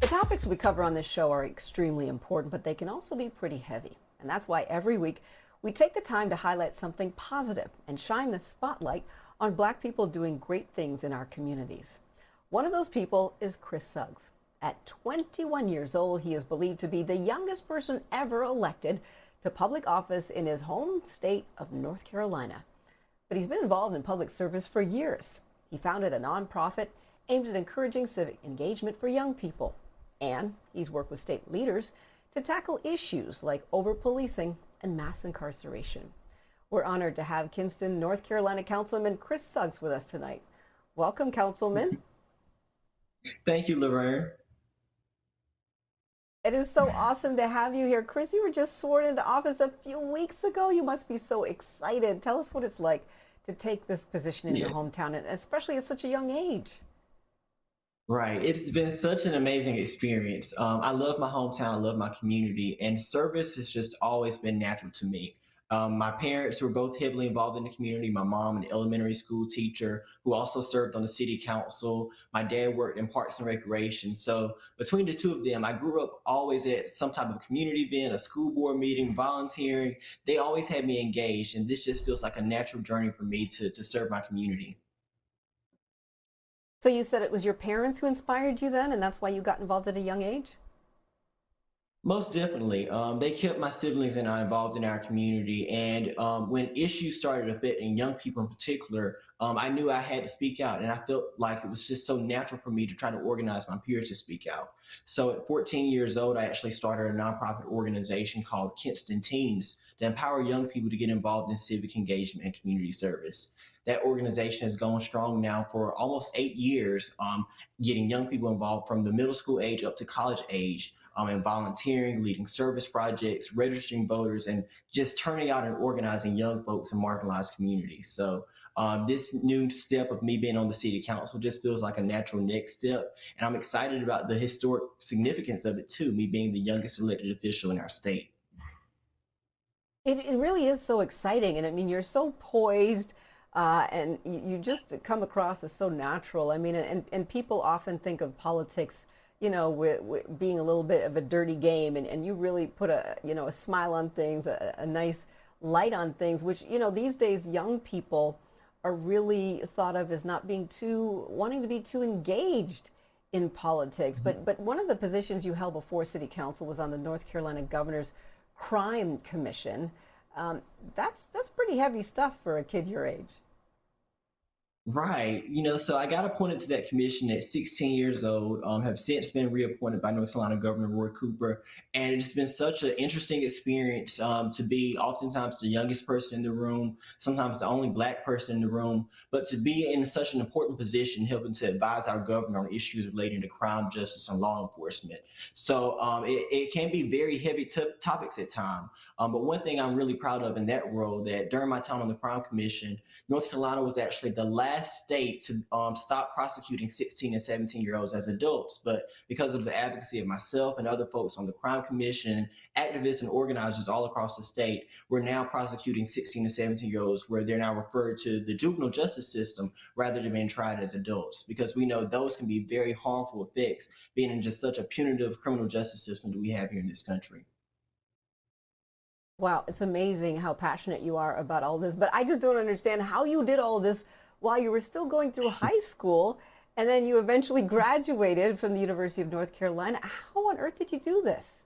The topics we cover on this show are extremely important, but they can also be pretty heavy. And that's why every week we take the time to highlight something positive and shine the spotlight on Black people doing great things in our communities. One of those people is Chris Suggs. At 21 years old, he is believed to be the youngest person ever elected to public office in his home state of North Carolina. But he's been involved in public service for years. He founded a nonprofit aimed at encouraging civic engagement for young people. And he's worked with state leaders to tackle issues like over-policing and mass incarceration. We're honored to have Kinston, North Carolina Councilman Chris Suggs with us tonight. Welcome, Councilman. Thank you, Laverne. It is so awesome to have you here. Chris, you were just sworn into office a few weeks ago. You must be so excited. Tell us what it's like to take this position in your hometown, and especially at such a young age. Right. It's been such an amazing experience. I love my hometown. I love my community, and service has just always been natural to me. My parents were both heavily involved in the community. My mom, an elementary school teacher who also served on the city council. My dad worked in parks and recreation. So between the two of them, I grew up always at some type of community event, a school board meeting, volunteering. They always had me engaged, and this just feels like a natural journey for me to serve my community. So you said it was your parents who inspired you then, and that's why you got involved at a young age? Most definitely. They kept my siblings and I involved in our community. And when issues started affecting young people in particular, I knew I had to speak out. And I felt like it was just so natural for me to try to organize my peers to speak out. So at 14 years old, I actually started a nonprofit organization called Kinston Teens to empower young people to get involved in civic engagement and community service. That organization has gone strong now for almost 8 years, getting young people involved from the middle school age up to college age, and volunteering, leading service projects, registering voters, and just turning out and organizing young folks in marginalized communities. So this new step of me being on the city council just feels like a natural next step. And I'm excited about the historic significance of it too, me being the youngest elected official in our state. It really is so exciting. And I mean, you're so poised, and you just come across as so natural. I mean, and people often think of politics, with being a little bit of a dirty game, and you really put a smile on things, a nice light on things, which, these days young people are really thought of as not being wanting to be too engaged in politics. But one of the positions you held before city council was on the North Carolina Governor's Crime Commission. That's pretty heavy stuff for a kid your age. Right. So I got appointed to that commission at 16 years old, have since been reappointed by North Carolina Governor Roy Cooper. And it's been such an interesting experience to be oftentimes the youngest person in the room, sometimes the only Black person in the room, but to be in such an important position, helping to advise our governor on issues relating to crime, justice, and law enforcement. So it can be very heavy topics at times. But one thing I'm really proud of in that role, that during my time on the Crime Commission, North Carolina was actually the last state to stop prosecuting 16 and 17-year-olds as adults. But because of the advocacy of myself and other folks on the Crime Commission, activists and organizers all across the state, we're now prosecuting 16 and 17-year-olds where they're now referred to the juvenile justice system rather than being tried as adults, because we know those can be very harmful effects being in just such a punitive criminal justice system that we have here in this country. Wow, it's amazing how passionate you are about all this, but I just don't understand how you did all this while you were still going through high school, and then you eventually graduated from the University of North Carolina. How on earth did you do this?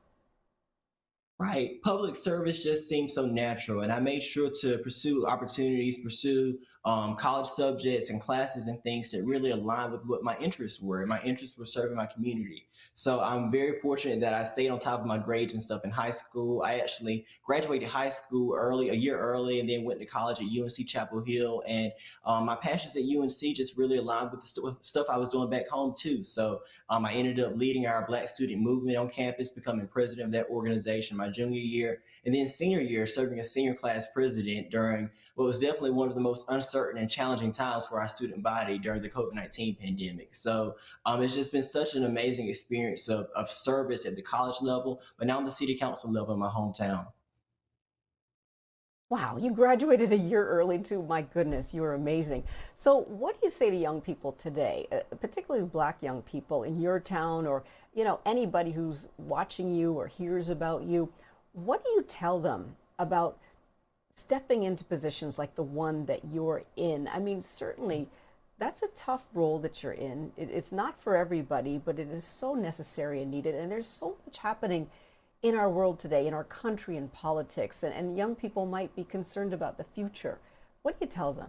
Right. Public service just seemed so natural. And I made sure to pursue opportunities, pursue college subjects and classes and things that really align with what my interests were. My interests were serving my community. So I'm very fortunate that I stayed on top of my grades and stuff in high school. I actually graduated high school early, a year early, and then went to college at UNC Chapel Hill. And my passions at UNC just really aligned with the stuff I was doing back home too. So I ended up leading our Black student movement on campus, becoming president of that organization my junior year, and then senior year, serving as senior class president during what was definitely one of the most uncertain and challenging times for our student body during the COVID-19 pandemic. So it's just been such an amazing experience of service at the college level, but now on the city council level in my hometown. Wow, you graduated a year early too. My goodness, you're amazing. So, what do you say to young people today, particularly black young people in your town or, anybody who's watching you or hears about you? What do you tell them about stepping into positions like the one that you're in? I mean, certainly that's a tough role that you're in. It's not for everybody, but it is so necessary and needed. And there's so much happening in our world today, in our country, in politics, and young people might be concerned about the future. What do you tell them?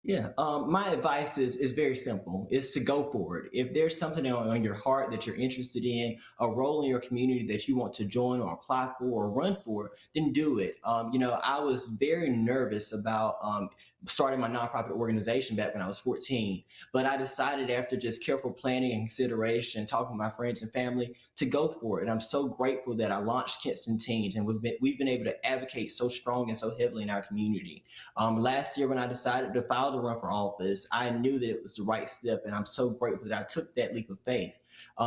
Yeah, my advice is very simple. Is to go for it. If there's something on your heart that you're interested in, a role in your community that you want to join or apply for or run for, then do it. I was very nervous about starting my nonprofit organization back when I was 14, but I decided after just careful planning and consideration, talking with my friends and family, to go for it. And I'm so grateful that I launched Kinston Teens, and we've been able to advocate so strong and so heavily in our community. Last year, when I decided to file to run for office, I knew that it was the right step, and I'm so grateful that I took that leap of faith.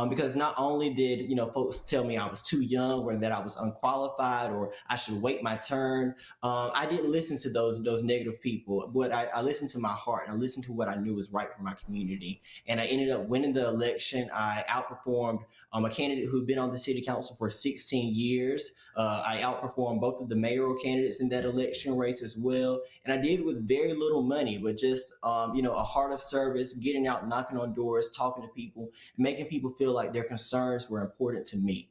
Because not only did folks tell me I was too young or that I was unqualified or I should wait my turn, I didn't listen to those negative people. But I listened to my heart and I listened to what I knew was right for my community. And I ended up winning the election. I outperformed a candidate who'd been on the city council for 16 years. I outperformed both of the mayoral candidates in that election race as well, and I did with very little money, but just a heart of service, getting out, knocking on doors, talking to people, making people feel like their concerns were important to me.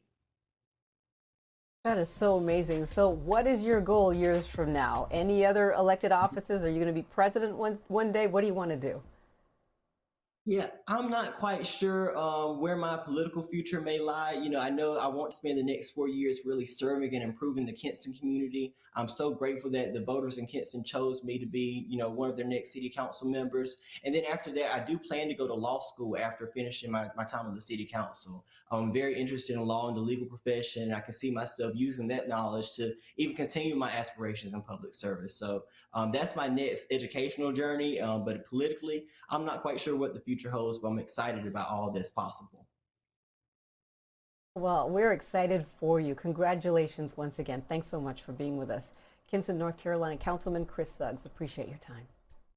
That is so amazing. So, what is your goal years from now? Any other elected offices? Are you going to be president one day? What do you want to do? Yeah, I'm not quite sure where my political future may lie. I know I want to spend the next 4 years really serving and improving the Kinston community. I'm so grateful that the voters in Kinston chose me to be, one of their next city council members. And then after that, I do plan to go to law school after finishing my time on the city council. I'm very interested in law and the legal profession, and I can see myself using that knowledge to even continue my aspirations in public service. So that's my next educational journey. But politically, I'm not quite sure what the future holds, but I'm excited about all that's possible. Well, we're excited for you. Congratulations once again. Thanks so much for being with us. Kinston, North Carolina Councilman Chris Suggs, appreciate your time.